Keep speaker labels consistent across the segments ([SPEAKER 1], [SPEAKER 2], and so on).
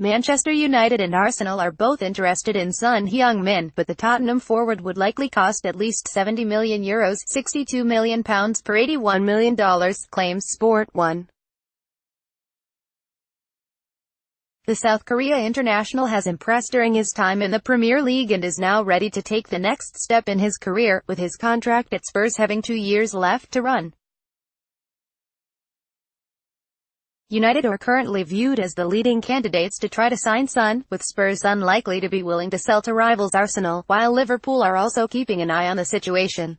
[SPEAKER 1] Manchester United and Arsenal are both interested in Son Heung-Min, but the Tottenham forward would likely cost at least €70 million, £62 million per $81 million, claims Sport 1. The South Korea international has impressed during his time in the Premier League and is now ready to take the next step in his career, with his contract at Spurs having 2 years left to run. United are currently viewed as the leading candidates to try to sign Son, with Spurs unlikely to be willing to sell to rivals Arsenal, while Liverpool are also keeping an eye on the situation.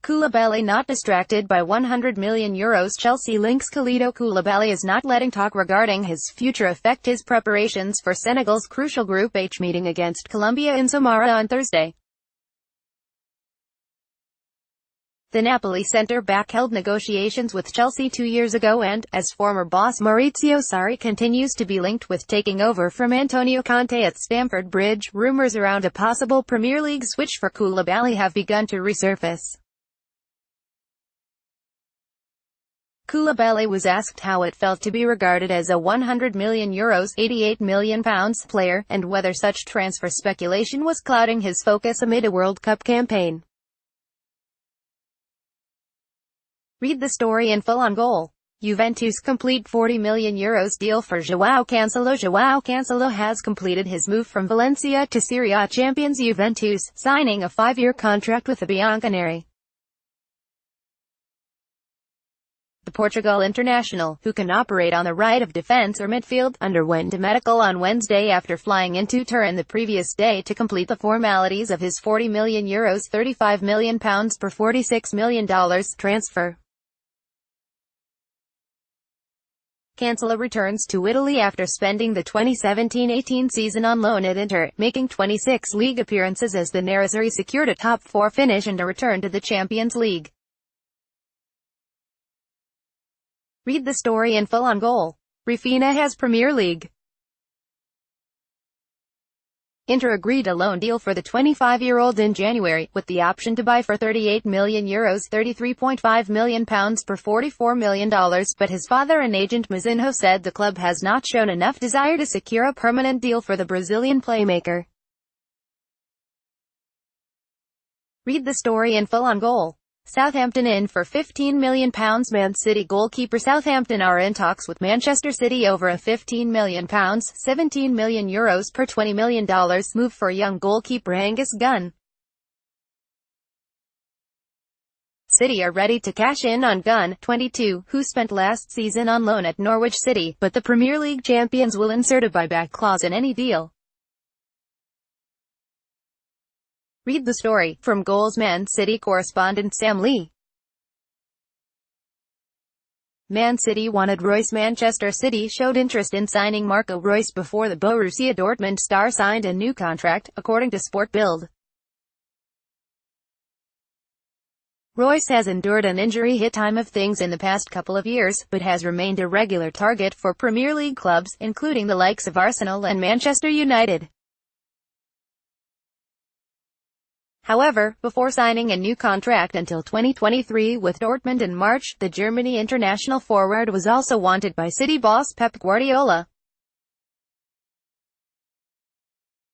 [SPEAKER 1] Koulibaly not distracted by €100 million. Chelsea links Kalidou Koulibaly is not letting talk regarding his future affect his preparations for Senegal's crucial Group H meeting against Colombia in Samara on Thursday. The Napoli centre-back held negotiations with Chelsea 2 years ago and, as former boss Maurizio Sarri continues to be linked with taking over from Antonio Conte at Stamford Bridge, rumours around a possible Premier League switch for Koulibaly have begun to resurface. Koulibaly was asked how it felt to be regarded as a €100 million £88 million player, and whether such transfer speculation was clouding his focus amid a World Cup campaign. Read the story in full on Goal. Juventus complete €40 million deal for João Cancelo. João Cancelo has completed his move from Valencia to Serie A champions Juventus, signing a 5-year contract with the Bianconeri. The Portugal international, who can operate on the right of defence or midfield, underwent a medical on Wednesday after flying into Turin the previous day to complete the formalities of his €40 million £35 million per $46 million transfer. Cancelo returns to Italy after spending the 2017-18 season on loan at Inter, making 26 league appearances as the Nerazzurri secured a top 4 finish and a return to the Champions League. Read the story in full on Goal. Rafinha has Premier League. Inter agreed a loan deal for the 25-year-old in January, with the option to buy for €38 million £33.5 million per $44 million, but his father and agent Mazinho said the club has not shown enough desire to secure a permanent deal for the Brazilian playmaker. Read the story in full on Goal. Southampton in for £15 million. Man City goalkeeper. Southampton are in talks with Manchester City over a £15 million €17 million per $20 million move for young goalkeeper Angus Gunn. City are ready to cash in on Gunn, 22, who spent last season on loan at Norwich City, but the Premier League champions will insert a buyback clause in any deal. Read the story, from Goal's Man City correspondent Sam Lee. Man City wanted Royce. Manchester City showed interest in signing Marco Royce before the Borussia Dortmund star signed a new contract, according to Sport Bild. Royce has endured an injury-hit time of things in the past couple of years, but has remained a regular target for Premier League clubs, including the likes of Arsenal and Manchester United. However, before signing a new contract until 2023 with Dortmund in March, the Germany international forward was also wanted by City boss Pep Guardiola.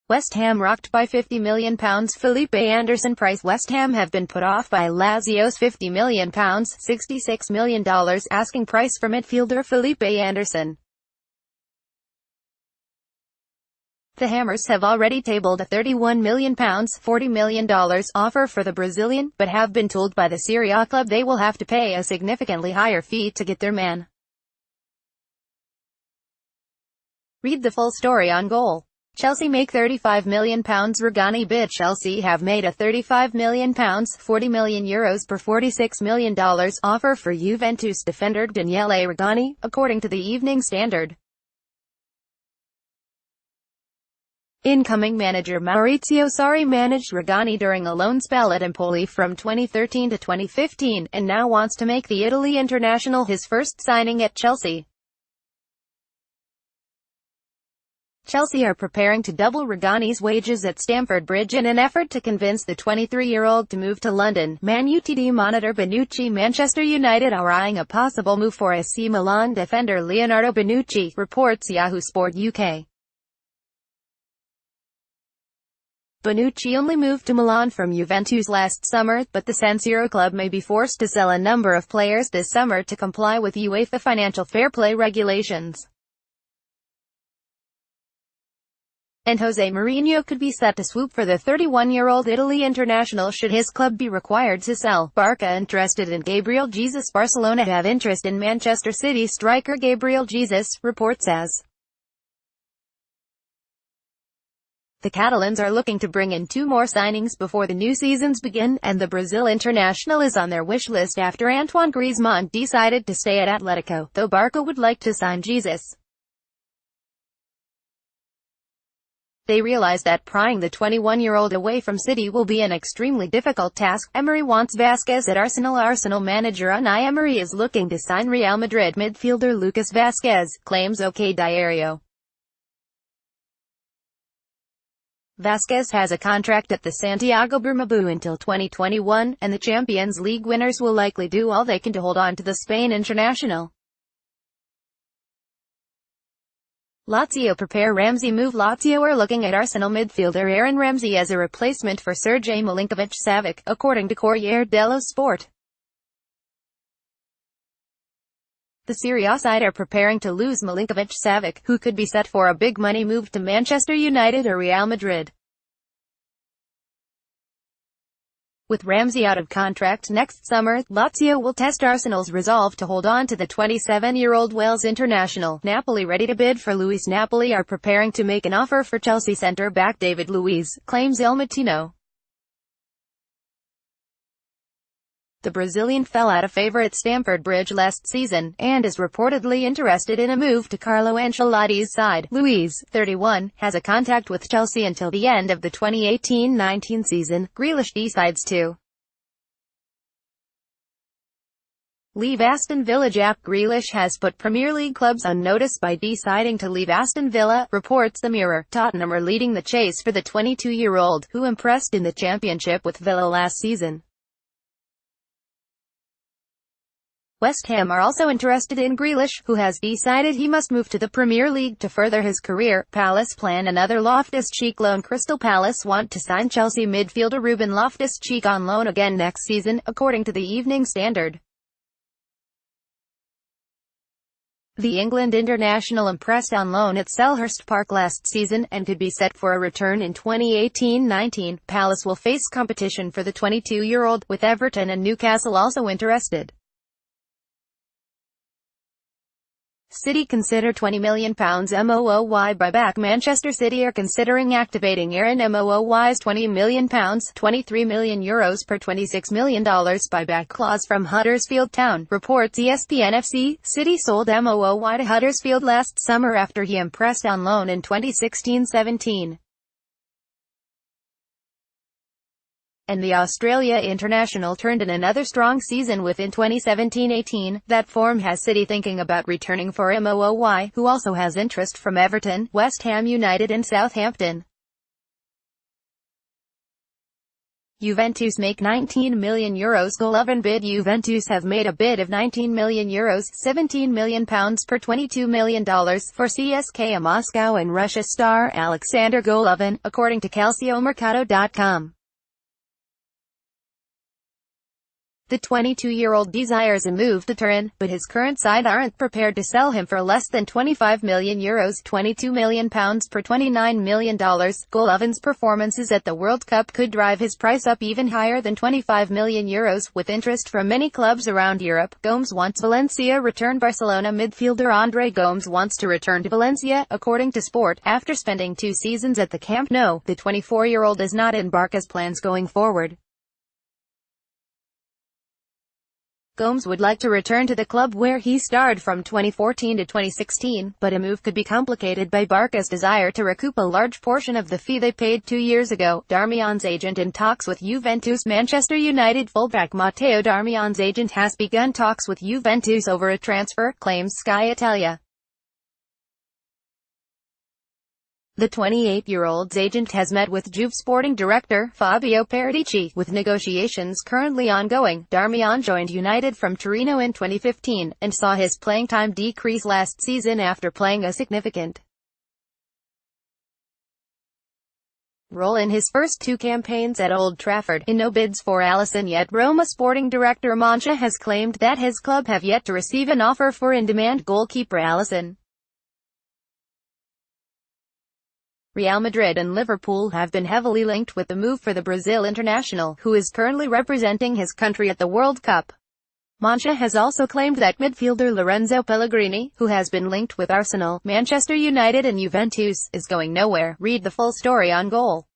[SPEAKER 1] West Ham rocked by £50 million. Felipe Anderson price. West Ham have been put off by Lazio's £50 million $66 million asking price for midfielder Felipe Anderson. The Hammers have already tabled a £31 million $40 million offer for the Brazilian, but have been told by the Serie A club they will have to pay a significantly higher fee to get their man. Read the full story on Goal. Chelsea make £35 million Rugani bid. Chelsea have made a £35 million €40 million per $46 million offer for Juventus defender Daniele Rugani, according to the Evening Standard. Incoming manager Maurizio Sarri managed Rugani during a loan spell at Empoli from 2013 to 2015, and now wants to make the Italy international his first signing at Chelsea. Chelsea are preparing to double Regani's wages at Stamford Bridge in an effort to convince the 23-year-old to move to London. Man Utd monitor Bonucci. Manchester United are eyeing a possible move for AC Milan defender Leonardo Bonucci, reports Yahoo Sport UK. Bonucci only moved to Milan from Juventus last summer, but the San Siro club may be forced to sell a number of players this summer to comply with UEFA financial fair play regulations. And Jose Mourinho could be set to swoop for the 31-year-old Italy international should his club be required to sell. Barca interested in Gabriel Jesus. Barcelona have interest in Manchester City striker Gabriel Jesus, reports as. The Catalans are looking to bring in 2 more signings before the new seasons begin, and the Brazil international is on their wish list after Antoine Griezmann decided to stay at Atletico, though Barca would like to sign Jesus. They realize that prying the 21-year-old away from City will be an extremely difficult task. Emery wants Vázquez at Arsenal. Arsenal manager Unai Emery is looking to sign Real Madrid midfielder Lucas Vázquez, claims OK Diario. Vázquez has a contract at the Santiago Bernabéu until 2021, and the Champions League winners will likely do all they can to hold on to the Spain international. Lazio prepare Ramsey move. Lazio are looking at Arsenal midfielder Aaron Ramsey as a replacement for Sergej Milinkovic-Savic, according to Corriere dello Sport. The Serie A side are preparing to lose Milinkovic-Savic, who could be set for a big money move to Manchester United or Real Madrid. With Ramsey out of contract next summer, Lazio will test Arsenal's resolve to hold on to the 27-year-old Wales international. Napoli ready to bid for Luis. Napoli are preparing to make an offer for Chelsea centre-back David Luiz, claims Il Mattino. The Brazilian fell out of favour at Stamford Bridge last season, and is reportedly interested in a move to Carlo Ancelotti's side. Luiz, 31, has a contact with Chelsea until the end of the 2018-19 season. Grealish decides to leave Aston Villa. Jack Grealish has put Premier League clubs on notice by deciding to leave Aston Villa, reports the Mirror. Tottenham are leading the chase for the 22-year-old, who impressed in the Championship with Villa last season. West Ham are also interested in Grealish, who has decided he must move to the Premier League to further his career. Palace plan another Loftus-Cheek loan. Crystal Palace want to sign Chelsea midfielder Ruben Loftus-Cheek on loan again next season, according to the Evening Standard. The England international impressed on loan at Selhurst Park last season, and could be set for a return in 2018-19. Palace will face competition for the 22-year-old, with Everton and Newcastle also interested. City consider £20 million MOOY buyback. Manchester City are considering activating Aaron MOOY's £20 million €23 million per $26 million buyback clause from Huddersfield Town, reports ESPN FC. City sold MOOY to Huddersfield last summer after he impressed on loan in 2016-17. And the Australia international turned in another strong season within 2017-18. That form has City thinking about returning for MOOY, who also has interest from Everton, West Ham United and Southampton. Juventus make €19 million Golovin bid. Juventus have made a bid of €19 million, £17 million per $22 million for CSKA Moscow and Russia star Alexander Golovin, according to CalcioMercato.com. The 22-year-old desires a move to Turin, but his current side aren't prepared to sell him for less than €25 million, £22 million per $29 million. Golovin's performances at the World Cup could drive his price up even higher than €25 million, with interest from many clubs around Europe. Gomes wants Valencia return. Barcelona midfielder Andre Gomes wants to return to Valencia, according to Sport, after spending 2 seasons at the Camp Nou. The 24-year-old is not in Barca's plans going forward. Gomes would like to return to the club where he starred from 2014 to 2016, but a move could be complicated by Barca's desire to recoup a large portion of the fee they paid 2 years ago. Darmian's agent in talks with Juventus. Manchester United fullback Matteo Darmian's agent has begun talks with Juventus over a transfer, claims Sky Italia. The 28-year-old's agent has met with Juve sporting director Fabio Paratici, with negotiations currently ongoing. Darmian joined United from Torino in 2015, and saw his playing time decrease last season after playing a significant role in his first two campaigns at Old Trafford, in no bids for Alisson yet. Roma sporting director Mancha has claimed that his club have yet to receive an offer for in-demand goalkeeper Alisson. Real Madrid and Liverpool have been heavily linked with the move for the Brazil international, who is currently representing his country at the World Cup. Mancha has also claimed that midfielder Lorenzo Pellegrini, who has been linked with Arsenal, Manchester United and Juventus, is going nowhere. Read the full story on Goal.